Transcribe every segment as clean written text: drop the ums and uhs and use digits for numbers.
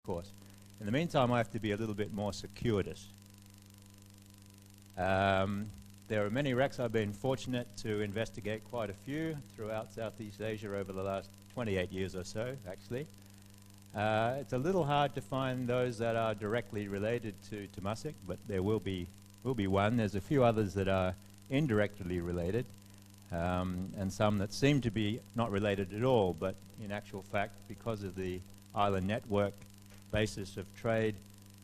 course. In the meantime, I have to be a little bit more circuitous. There are many wrecks. I've been fortunate to investigate quite a few throughout Southeast Asia over the last 28 years or so, actually. It's a little hard to find those that are directly related to Temasek, but there will be one. There's a few others that are indirectly related, and some that seem to be not related at all, but in actual fact, because of the island network basis of trade,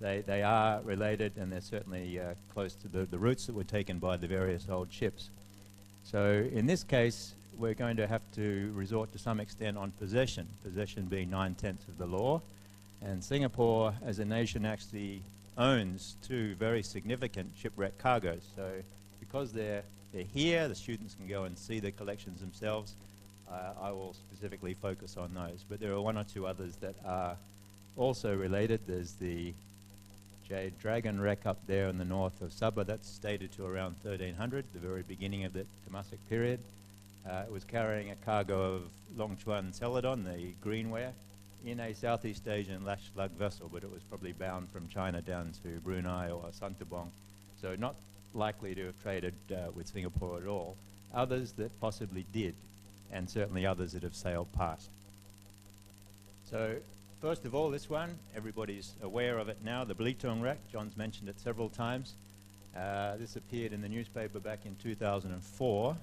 they are related, and they're certainly close to the routes that were taken by the various old ships. So in this case, we're going to have to resort to some extent on possession being 9/10 of the law. And Singapore as a nation actually owns two very significant shipwreck cargoes. So because they're here, the students can go and see the collections themselves. I will specifically focus on those. But there are one or two others that are also related. There's the Jade Dragon wreck up there in the north of Sabah. That's dated to around 1300, the very beginning of the Temasek period. It was carrying a cargo of Longchuan Celadon, the greenware, in a Southeast Asian lash lug vessel, but it was probably bound from China down to Brunei or Santabong, so not likely to have traded with Singapore at all. Others that possibly did, and certainly others that have sailed past. So first of all, this one, everybody's aware of it now, the Belitung wreck. John's mentioned it several times. This appeared in the newspaper back in 2004.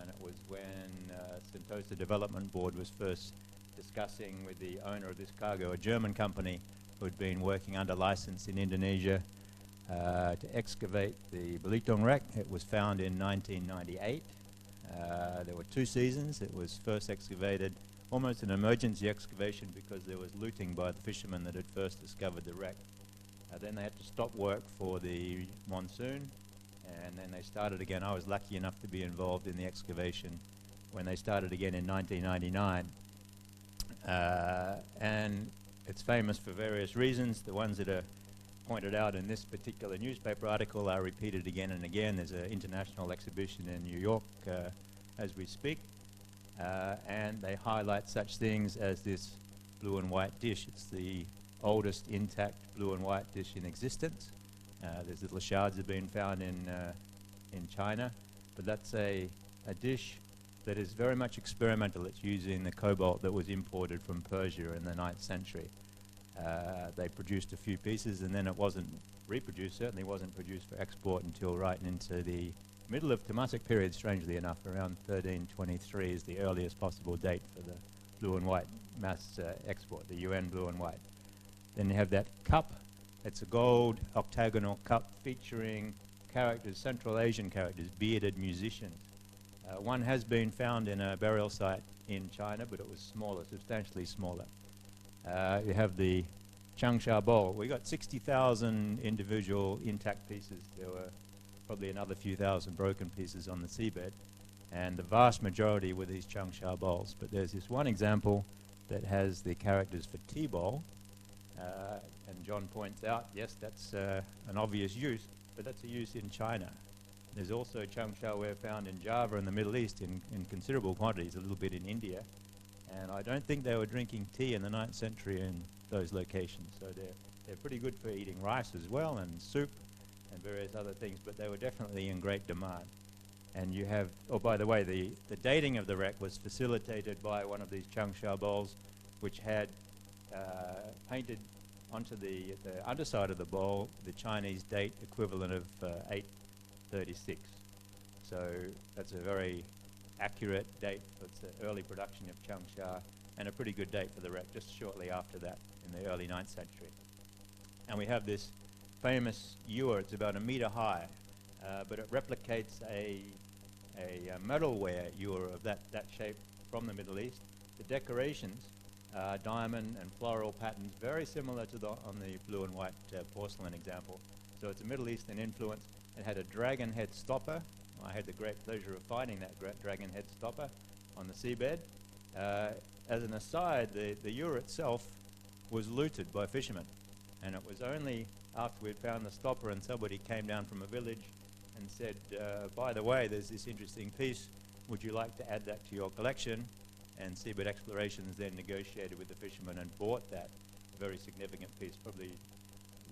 And it was when Sentosa Development Board was first discussing with the owner of this cargo, a German company who had been working under license in Indonesia to excavate the Belitung wreck. It was found in 1998. There were 2 seasons. It was first excavated, almost an emergency excavation, because there was looting by the fishermen that had first discovered the wreck. Then they had to stop work for the monsoon, and then they started again. I was lucky enough to be involved in the excavation when they started again in 1999. And it's famous for various reasons. The ones that are pointed out in this particular newspaper article are repeated again and again. There's an international exhibition in New York as we speak, and they highlight such things as this blue and white dish. It's the oldest intact blue and white dish in existence. There's little shards have been found in China, but that's a dish that is very much experimental. It's using the cobalt that was imported from Persia in the 9th century. They produced a few pieces, and then it wasn't reproduced, certainly wasn't produced for export until right into the middle of Temasek period, strangely enough. Around 1323 is the earliest possible date for the blue and white mass export, the UN blue and white. Then you have that cup. It's a gold octagonal cup featuring characters, Central Asian characters, bearded musicians. One has been found in a burial site in China, but it was smaller, substantially smaller. You have the Changsha bowl. We got 60,000 individual intact pieces. There were probably another few thousand broken pieces on the seabed, and the vast majority were these Changsha bowls. But there's this one example that has the characters for tea bowl. And John points out, yes, that's an obvious use, but that's a use in China. There's also Changsha ware found in Java in the Middle East in considerable quantities, a little bit in India. And I don't think they were drinking tea in the 9th century in those locations. So they're pretty good for eating rice as well, and soup and various other things, but they were definitely in great demand. And you have, oh, by the way, the dating of the wreck was facilitated by one of these Changsha bowls, which had painted onto the underside of the bowl the Chinese date equivalent of 836. So that's a very accurate date. It's the early production of Changsha, and a pretty good date for the wreck, just shortly after that in the early 9th century. And we have this famous ewer. It's about 1 meter high, but it replicates a metalware ewer of that shape from the Middle East. The decorations, diamond and floral patterns, very similar to on the blue and white porcelain example. So it's a Middle Eastern influence. It had a dragon head stopper. I had the great pleasure of finding that dragon head stopper on the seabed. As an aside, the ewer itself was looted by fishermen, and it was only after we'd found the stopper and somebody came down from a village and said, by the way, there's this interesting piece, would you like to add that to your collection? And Seabed Explorations then negotiated with the fishermen and bought that. a very significant piece, probably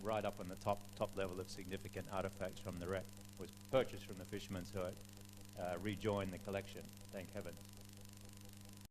right up on the top level of significant artifacts from the wreck. Was purchased from the fishermen, so it rejoined the collection, thank heavens.